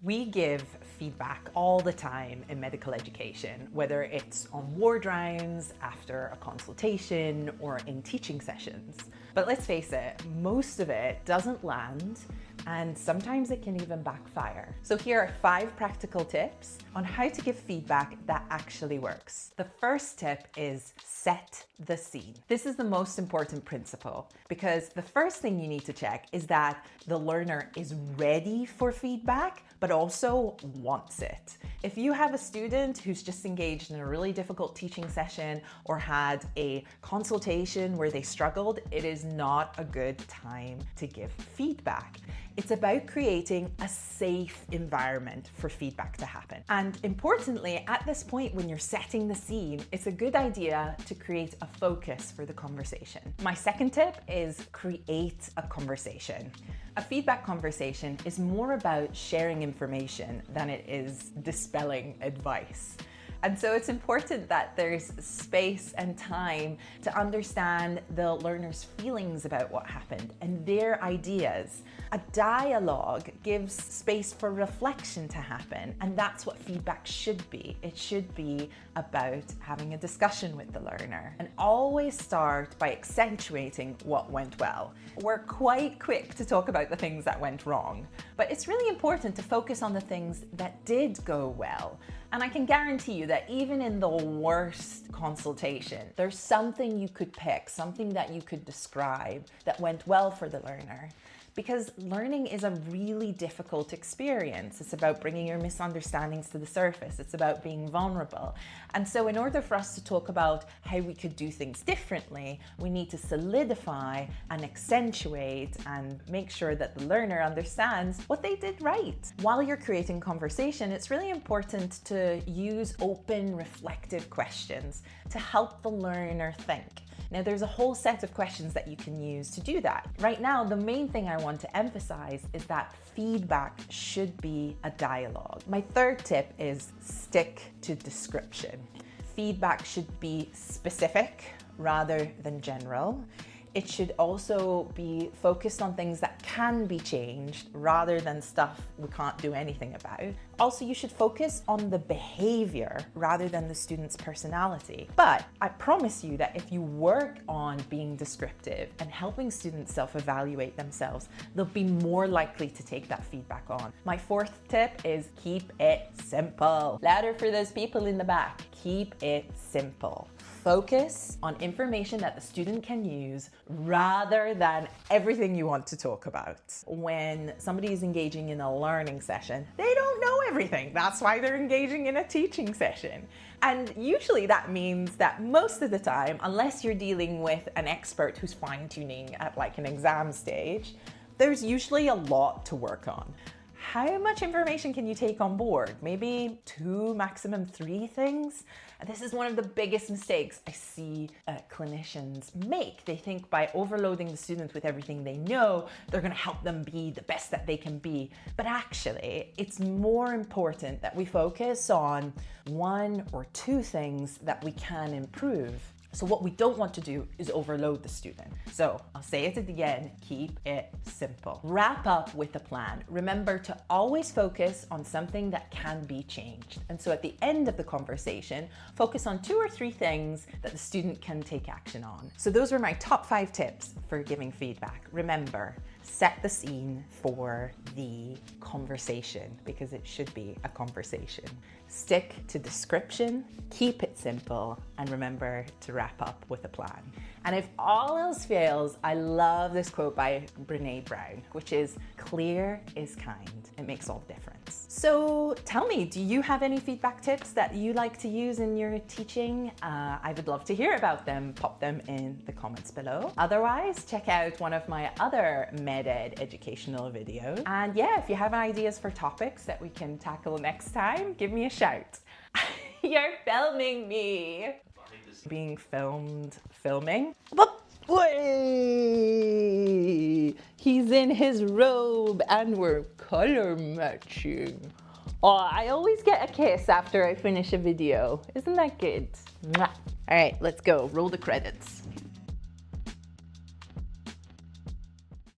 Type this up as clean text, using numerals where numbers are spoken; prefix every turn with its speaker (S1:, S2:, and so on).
S1: We give feedback all the time in medical education, whether it's on ward rounds, after a consultation, or in teaching sessions. But let's face it, most of it doesn't land, and sometimes it can even backfire. So here are 5 practical tips on how to give feedback that actually works. The first tip is set the scene. This is the most important principle, because the first thing you need to check is that the learner is ready for feedback, but also wants it. If you have a student who's just engaged in a really difficult teaching session or had a consultation where they struggled, it is not a good time to give feedback. It's about creating a safe environment for feedback to happen. And importantly, at this point when you're setting the scene, it's a good idea to create a focus for the conversation. My second tip is create a conversation. A feedback conversation is more about sharing information than it is dispelling advice. And so it's important that there's space and time to understand the learner's feelings about what happened and their ideas. A dialogue gives space for reflection to happen, and that's what feedback should be. It should be about having a discussion with the learner, and always start by accentuating what went well. We're quite quick to talk about the things that went wrong, but it's really important to focus on the things that did go well. And I can guarantee you that even in the worst consultation, there's something you could pick, something that you could describe that went well for the learner. Because learning is a really difficult experience. It's about bringing your misunderstandings to the surface. It's about being vulnerable. And so in order for us to talk about how we could do things differently, we need to solidify and accentuate and make sure that the learner understands what they did right. While you're creating conversation, it's really important to use open, reflective questions to help the learner think. Now, there's a whole set of questions that you can use to do that. Right now, the main thing I want to emphasize is that feedback should be a dialogue. My third tip is stick to description. Feedback should be specific rather than general. It should also be focused on things that can be changed rather than stuff we can't do anything about. Also, you should focus on the behavior rather than the student's personality. But I promise you that if you work on being descriptive and helping students self-evaluate themselves, they'll be more likely to take that feedback on. My fourth tip is keep it simple. Louder for those people in the back. Keep it simple. Focus on information that the student can use rather than everything you want to talk about. When somebody is engaging in a learning session, they don't know everything. That's why they're engaging in a teaching session. And usually that means that most of the time, unless you're dealing with an expert who's fine-tuning at like an exam stage, there's usually a lot to work on. How much information can you take on board? Maybe 2, maximum 3 things? And this is one of the biggest mistakes I see clinicians make. They think by overloading the student with everything they know, they're going to help them be the best that they can be. But actually, it's more important that we focus on 1 or 2 things that we can improve. So what we don't want to do is overload the student. So I'll say it again, keep it simple. Wrap up with a plan. Remember to always focus on something that can be changed. And so at the end of the conversation, focus on 2 or 3 things that the student can take action on. So those were my top 5 tips for giving feedback. Remember, set the scene for the conversation, because it should be a conversation. Stick to description, keep it simple, and remember to wrap up with a plan. And if all else fails, I love this quote by Brené Brown, which is, "Clear is kind." It makes all the difference. So tell me, do you have any feedback tips that you like to use in your teaching? I would love to hear about them. Pop them in the comments below. Otherwise, check out one of my other MedEd educational videos. And yeah, if you have ideas for topics that we can tackle next time, give me a shout. You're filming me. Being filming. Wait! He's in his robe and we're color matching. Oh, I always get a kiss after I finish a video. Isn't that good? Mwah. All right, let's go. Roll the credits.